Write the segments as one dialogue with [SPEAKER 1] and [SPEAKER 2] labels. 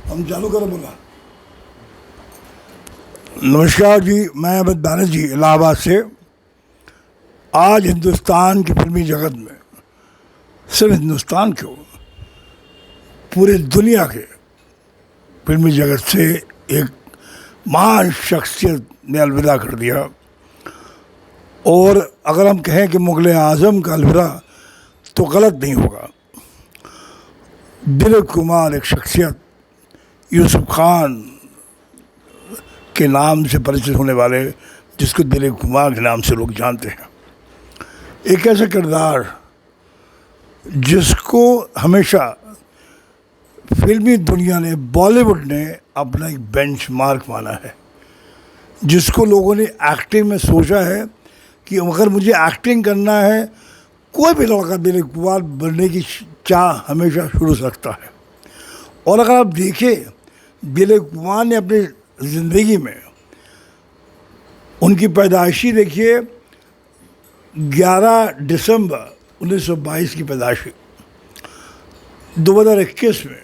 [SPEAKER 1] हम चालू करें बोला। नमस्कार जी, मैं अमित बैनर्जी इलाहाबाद से। आज हिंदुस्तान की फिल्मी जगत में, सिर्फ हिंदुस्तान क्यों, पूरे दुनिया के फिल्मी जगत से एक महान शख्सियत ने अलविदा कर दिया। और अगर हम कहें कि मुग़ल आज़म का अलविदा तो गलत नहीं होगा। दिलीप कुमार एक शख्सियत, यूसुफ खान के नाम से परिचित होने वाले, जिसको दिलीप कुमार के नाम से लोग जानते हैं, एक ऐसा किरदार जिसको हमेशा फिल्मी दुनिया ने, बॉलीवुड ने अपना एक बेंचमार्क माना है, जिसको लोगों ने एक्टिंग में सोचा है कि अगर मुझे एक्टिंग करना है, कोई भी लड़का दिलीप कुमार बनने की चाह हमेशा शुरू से रखता है। और अगर आप देखें, दिलीप कुमार ने अपनी ज़िंदगी में, उनकी पैदाइशी देखिए 11 दिसंबर 1922 की पैदाइशी, 2021 में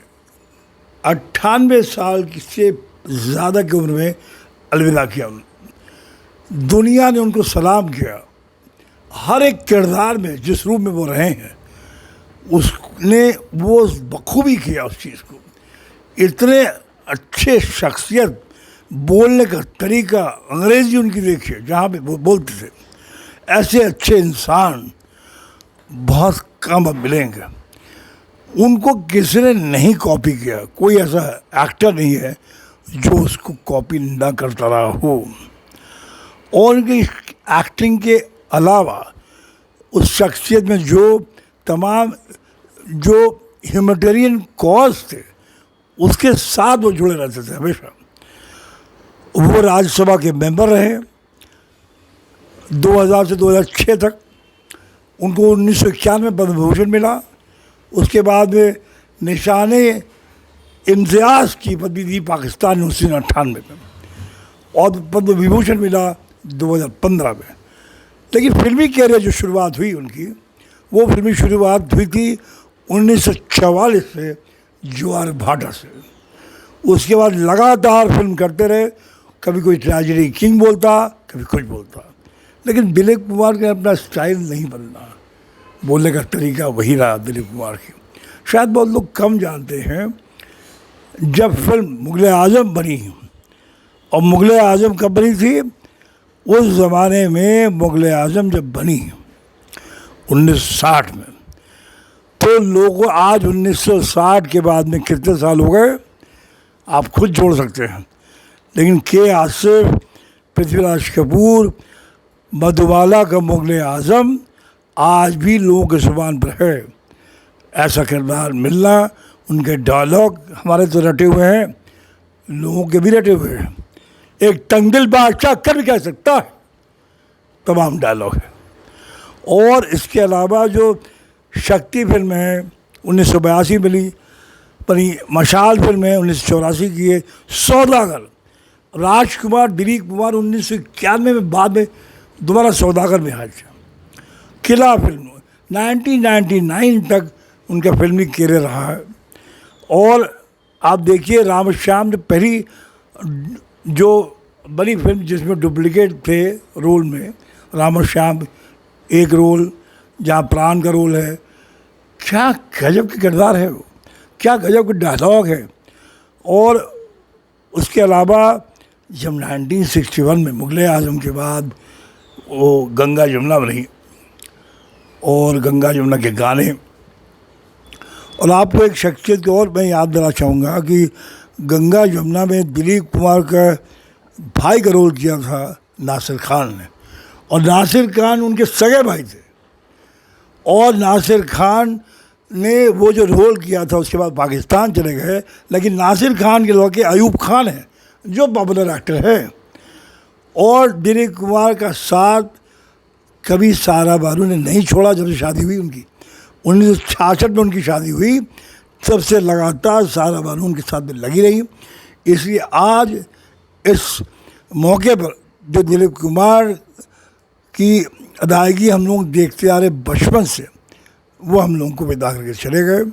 [SPEAKER 1] 98 साल की से ज़्यादा की उम्र में अलविदा किया। दुनिया ने उनको सलाम किया। हर एक किरदार में जिस रूप में वो रहे हैं, उसने वो बखूबी किया उस चीज़ को। इतने अच्छे शख्सियत, बोलने का तरीका, अंग्रेज़ी उनकी देखिए जहाँ पे वो बोलते थे, ऐसे अच्छे इंसान बहुत कम अब मिलेंगे। उनको किसी ने नहीं कॉपी किया, कोई ऐसा एक्टर नहीं है जो उसको कॉपी ना करता रहा हो। और उनकी एक्टिंग के अलावा उस शख्सियत में जो तमाम जो ह्यूमैनिटेरियन कॉज थे, उसके साथ वो जुड़े रहते थे हमेशा। वो राज्यसभा के मेंबर रहे 2000 से 2006 तक। उनको 1991 में पद्म भूषण मिला। उसके बाद में निशाने इम्तियाज़ की पदवी दी पाकिस्तान ने 1998 में, और पद्म विभूषण मिला 2015 में। लेकिन फिल्मी कैरियर जो शुरुआत हुई उनकी, वो फिल्मी शुरुआत हुई थी 1944 से ज्वार भाटा से। उसके बाद लगातार फिल्म करते रहे, कभी कोई ट्रेजेडी किंग बोलता, कभी कुछ बोलता। लेकिन दिलीप कुमार का अपना स्टाइल नहीं बदला, बोलने का तरीका वही रहा दिलीप कुमार की। शायद बहुत लोग कम जानते हैं, जब फिल्म मुग़ल आज़म बनी, और मुग़ल आज़म कब बनी थी, उस ज़माने में मुग़ल आज़म जब बनी 1960 में, तो लोगों, आज 1960 के बाद में कितने साल हो गए आप खुद जोड़ सकते हैं। लेकिन के आसिफ, पृथ्वीराज कपूर, मधुबाला का मुग़ल आज़म आज भी लोगों के ज़ुबान पर है। ऐसा किरदार मिलना, उनके डायलॉग हमारे तो रटे हुए हैं, लोगों के भी रटे हुए हैं। एक तंगदिल बादशाह कर भी कह सकता है, तमाम डायलॉग है। और इसके अलावा जो शक्ति फिल्म है 1982 मिली बनी, मशाल फिल्म है 1984 की है, सौदागर, राजकुमार, दिलीप कुमार 1991 में बाद में दोबारा सौदागर में आए थे। किला फिल्म 1999 तक उनका फिल्मी कैरियर रहा है। और आप देखिए, रामश्याम ने पहली जो बड़ी फिल्म जिसमें डुप्लीकेट थे रोल में, रामश्याम एक रोल जहाँ प्राण का रोल है, क्या गजब के किरदार है वो, क्या गजब के डायलॉग है। और उसके अलावा जब 1961 में मुग़ल आज़म के बाद वो गंगा जमुना बनी, और गंगा जमुना के गाने। और आपको एक शख्सियत को और मैं याद दिलाना चाहूँगा कि गंगा जमुना में दिलीप कुमार का भाई का रोल किया था नासिर खान ने, और नासिर खान उनके सगे भाई थे। और नासिर खान ने वो जो रोल किया था, उसके बाद पाकिस्तान चले गए। लेकिन नासिर खान के लड़के अयूब खान हैं जो पॉपुलर एक्टर है। और दिलीप कुमार का साथ कभी सारा बानू ने नहीं छोड़ा। जब से शादी हुई उनकी 1966 में उनकी शादी हुई, तब से लगातार सारा बानू उनके साथ में लगी रही। इसलिए आज इस मौके पर जो दिलीप कुमार की अदायगी हम लोग देखते आ रहे बचपन से, वो हम लोगों को विदा करके चले गए।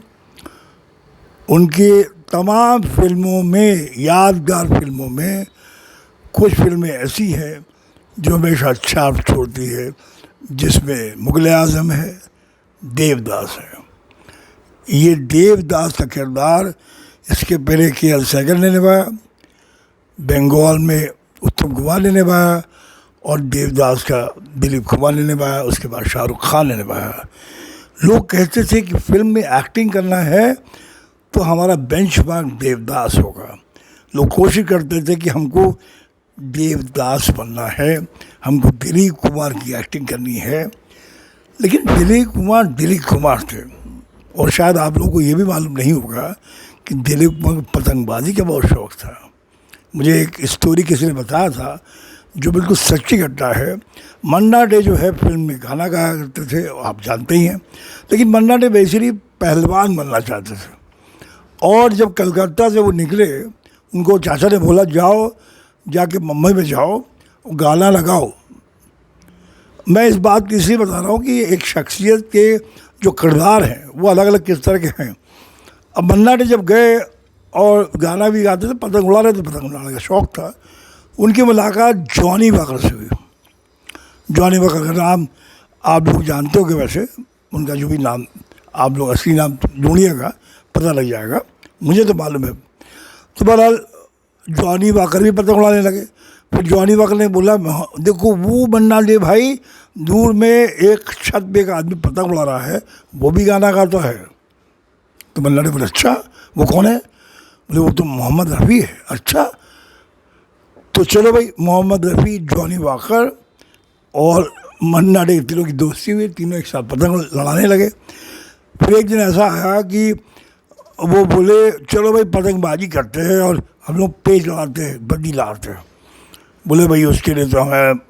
[SPEAKER 1] उनकी तमाम फिल्मों में, यादगार फिल्मों में कुछ फिल्में ऐसी हैं जो हमेशा छाप छोड़ती है, जिसमें मुग़ल आज़म है, देवदास है। ये देवदास का किरदार इसके पहले के.एल. सेहगल ने निभाया, बंगाल में उत्तम कुमार ने निभाया, और देवदास का दिलीप कुमार ने निभाया, उसके बाद शाहरुख खान ने निभाया। लोग कहते थे कि फिल्म में एक्टिंग करना है तो हमारा बेंचमार्क देवदास होगा। लोग कोशिश करते थे कि हमको देवदास बनना है, हमको दिलीप कुमार की एक्टिंग करनी है। लेकिन दिलीप कुमार थे, और शायद आप लोगों को ये भी मालूम नहीं होगा कि दिलीप कुमार को पतंगबाजी का बहुत शौक़ था। मुझे एक स्टोरी किसी ने बताया था जो बिल्कुल सच्ची घटना है। मन्ना डे जो है फिल्म में गाना गाया करते थे, आप जानते ही हैं। लेकिन मन्ना डे बेसिकली पहलवान बनना चाहते थे, और जब कलकत्ता से वो निकले, उनको चाचा ने बोला जाओ जाके मुंबई में जाओ, गाना लगाओ। मैं इस बात की इसलिए बता रहा हूँ कि एक शख्सियत के जो किरदार हैं वो अलग अलग किस तरह के हैं। अब मन्ना डे जब गए और गाना भी गाते थे, पतंग उड़ा रहे थे, पतंग उड़ाने का शौक़ था। उनकी मुलाकात जॉनी वॉकर से हुई। जॉनी वॉकर का नाम आप लोग जानते हो कि वैसे उनका जो भी नाम आप लोग असली नाम ढूंढिएगा, पता लग जाएगा, मुझे तो मालूम है। तो बहरहाल जॉनी वॉकर भी पतंग उड़ाने लगे। फिर जॉनी वॉकर ने बोला देखो वो मन्ना डे भाई, दूर में एक छत पे एक आदमी पतंग उड़ा रहा है, वो भी गाना गाता है। तो मन्ना डे बोले अच्छा वो कौन है? बोले वो तो मोहम्मद रफ़ी है। अच्छा तो चलो भाई, मोहम्मद रफ़ी, जॉनी वॉकर और मन्ना डे, तीनों की दोस्ती हुई, तीनों एक साथ पतंग लड़ाने लगे। फिर एक दिन ऐसा आया कि वो बोले चलो भाई पतंगबाजी करते हैं और हम लोग पेच लड़ाते हैं, बत्ती लड़ाते हैं। बोले भाई उसके लिए तो हमें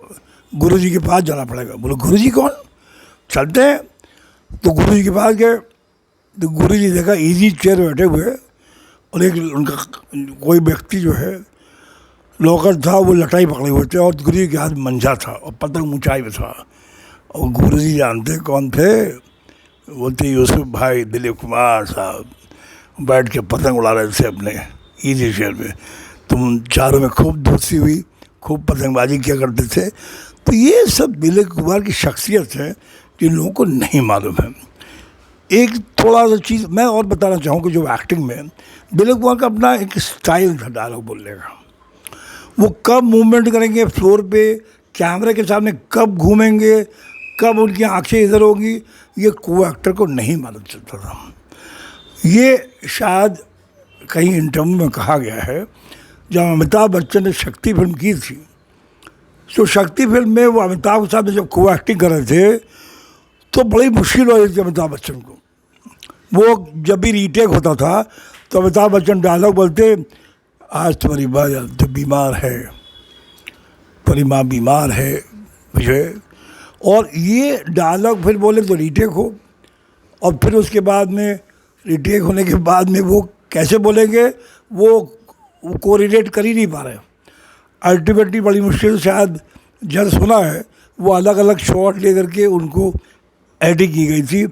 [SPEAKER 1] गुरुजी के पास जाना पड़ेगा। बोले गुरुजी कौन? चलते हैं। तो गुरुजी के पास गए तो गुरुजी देखा इजी चेयर बैठे हुए, और एक उनका कोई व्यक्ति जो है लॉकर था, वो लटाई पकड़े हुए थे, और गुरुजी के हाथ मंजा था और पतंग ऊंचाई में था। और गुरुजी जानते कौन थे? वो थे यूसुफ भाई दिलीप कुमार साहब, बैठ के पतंग उड़ा रहे थे अपने इजी चेयर में। तुम चारों में खूब दोस्ती हुई, खूब पतंगबाजी किया करते थे। तो ये सब दिलीप कुमार की शख्सियत है जिन लोगों को नहीं मालूम है। एक थोड़ा सा चीज़ मैं और बताना चाहूँ कि जो एक्टिंग में दिलीप कुमार का अपना एक स्टाइल था डायलॉग बोलने का। वो कब मूवमेंट करेंगे फ्लोर पे, कैमरे के सामने कब घूमेंगे, कब उनकी आंखें इधर होंगी, ये को एक्टर को नहीं मालूम चलता था। ये शायद कहीं इंटरव्यू में कहा गया है, जब अमिताभ बच्चन ने शक्ति फिल्म की थी, तो शक्ति फिल्म में वो अमिताभ के साथ जब को एक्टिंग कर रहे थे तो बड़ी मुश्किल हो रही थी अमिताभ बच्चन को। वो जब भी रीटेक होता था तो अमिताभ बच्चन डायलॉग बोलते, आज तुम्हारी माँ जो बीमार है, तुम्हारी माँ बीमार है विजय। और ये डायलॉग फिर बोले तो रीटेक हो, और फिर उसके बाद में रीटेक होने के बाद में वो कैसे बोलेंगे वो कोरिलेट कर ही नहीं पा रहे। अल्टीमेटली बड़ी मुश्किल से शायद जब सुना है वो अलग अलग शॉट ले करके उनको एडिट की गई थी,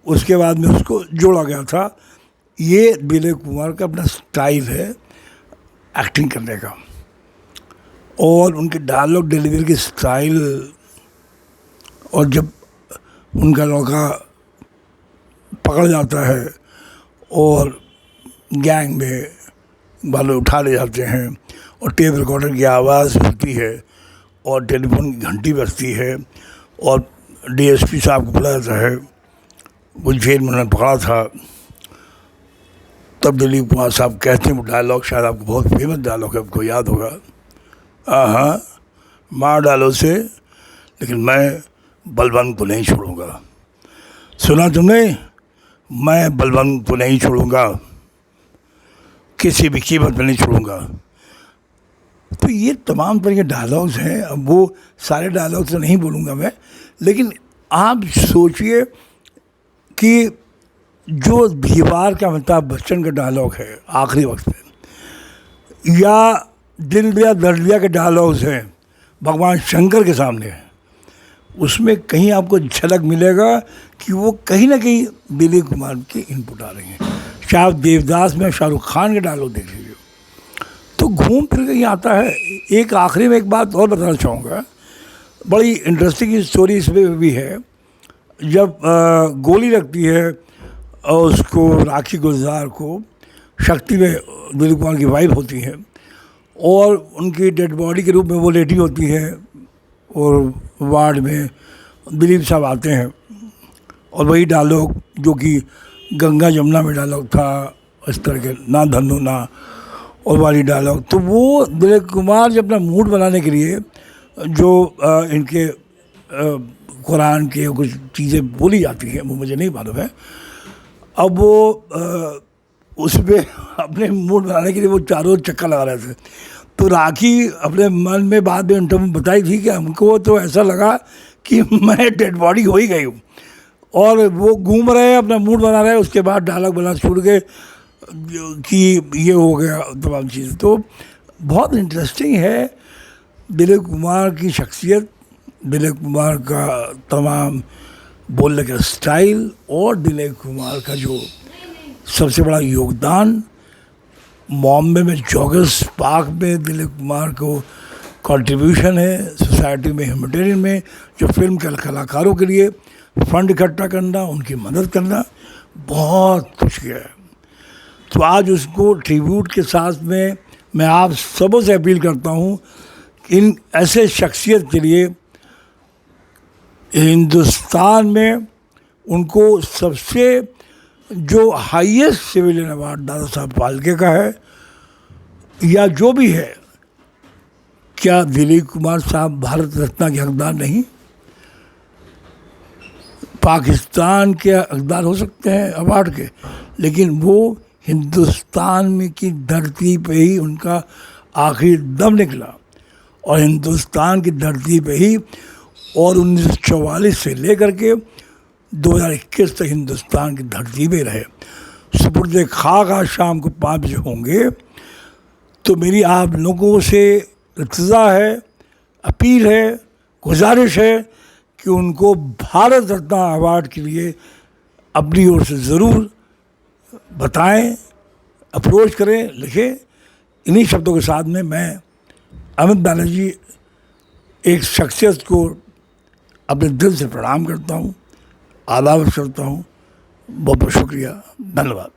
[SPEAKER 1] उसके बाद में उसको जोड़ा गया था। ये दिलीप कुमार का अपना स्टाइल है एक्टिंग करने का, और उनके डायलॉग डिलीवरी की स्टाइल, और जब उनका लड़का पकड़ जाता है और गैंग में वाले उठा ले जाते हैं और टेप रिकॉर्डर की आवाज़ होती है और टेलीफोन की घंटी बजती है और डीएसपी साहब को बुलाया जाता है, वो जेल में उन्होंने पकड़ा था, तब दिलीप कुमार साहब कहते हैं वो डायलॉग, शायद आपको बहुत फेमस डायलॉग है, आपको याद होगा, हाँ मार डालो से लेकिन मैं बलवंत को नहीं छोड़ूंगा। सुना तुमने? मैं बलवंत को नहीं छोड़ूंगा, किसी भी कीमत पर नहीं छोड़ूंगा। तो ये तमाम तरह के डायलॉग्स हैं। अब वो सारे डायलॉग्स तो नहीं बोलूँगा मैं, लेकिन आप सोचिए कि जो दीवार का अमिताभ बच्चन का डायलॉग है आखिरी वक्त में, या दिल दिया दर्द दिया के डायलॉग्स हैं भगवान शंकर के सामने, उसमें कहीं आपको झलक मिलेगा कि वो कहीं ना कहीं दिलीप कुमार के इनपुट आ रही हैं। चाहे आप देवदास में शाहरुख खान के डायलॉग देख लीजिए, तो घूम फिर के ही आता है। एक आखिरी में एक बात और बताना चाहूँगा, बड़ी इंटरेस्टिंग स्टोरी इसमें भी है। जब गोली लगती है और उसको राखी गुलजार को, शक्ति में दिलीप कुमार की वाइफ होती है और उनकी डेड बॉडी के रूप में वो लेटी होती है और वार्ड में दिलीप साहब आते हैं और वही डायलॉग जो कि गंगा जमुना में डायलॉग था, इस तरह के ना धन्नो ना और वाली डायलॉग, तो वो दिलीप कुमार जब अपना मूड बनाने के लिए जो इनके कुरान के कुछ चीज़ें बोली जाती हैं, वो मुझे नहीं मालूम है, अब वो उसमें अपने मूड बनाने के लिए वो चारों चक्कर लगा रहे थे। तो राखी अपने मन में बाद में इंटरव्यू में बताई थी कि हमको तो ऐसा लगा कि मैं डेड बॉडी हो ही गई हूँ, और वो घूम रहे हैं अपना मूड बना रहे हैं। उसके बाद डायलॉग बना छोड़ के कि ये हो गया तमाम चीज़। तो बहुत इंटरेस्टिंग है दिलीप कुमार की शख्सियत, दिलीप कुमार का तमाम बोलने का स्टाइल और दिलीप कुमार का जो सबसे बड़ा योगदान बॉम्बे में जॉगर्स पार्क में दिलीप कुमार को कंट्रीब्यूशन है, सोसाइटी में ह्यूमैनिटेरियन में जो फिल्म के कलाकारों के लिए फंड इकट्ठा करना, उनकी मदद करना, बहुत कुछ किया है। तो आज उसको ट्रिब्यूट के साथ में मैं आप सबों से अपील करता हूँ कि इन ऐसे शख्सियत के लिए हिंदुस्तान में उनको सबसे जो highest civilian award Dada Saheb Phalke का है या जो भी है, क्या दिलीप कुमार साहब भारत रत्न के हकदार नहीं? पाकिस्तान के हकदार हो सकते हैं अवार्ड के, लेकिन वो हिंदुस्तान में की धरती पे ही उनका आखिरी दम निकला और हिंदुस्तान की धरती पे ही, और 1944 से लेकर के 2021 तक हिंदुस्तान की धरती पे रहे। सुपुर्द खाक आज शाम को 5 बजे होंगे। तो मेरी आप लोगों से इल्तिजा है, अपील है, गुजारिश है कि उनको भारत रत्न अवार्ड के लिए अपनी ओर से ज़रूर बताएं, अप्रोच करें, लिखें। इन्हीं शब्दों के साथ में मैं अमित बनर्जी एक शख्सियत को अपने दिल से प्रणाम करता हूँ, आदाब करता हूँ। बहुत बहुत शुक्रिया, धन्यवाद।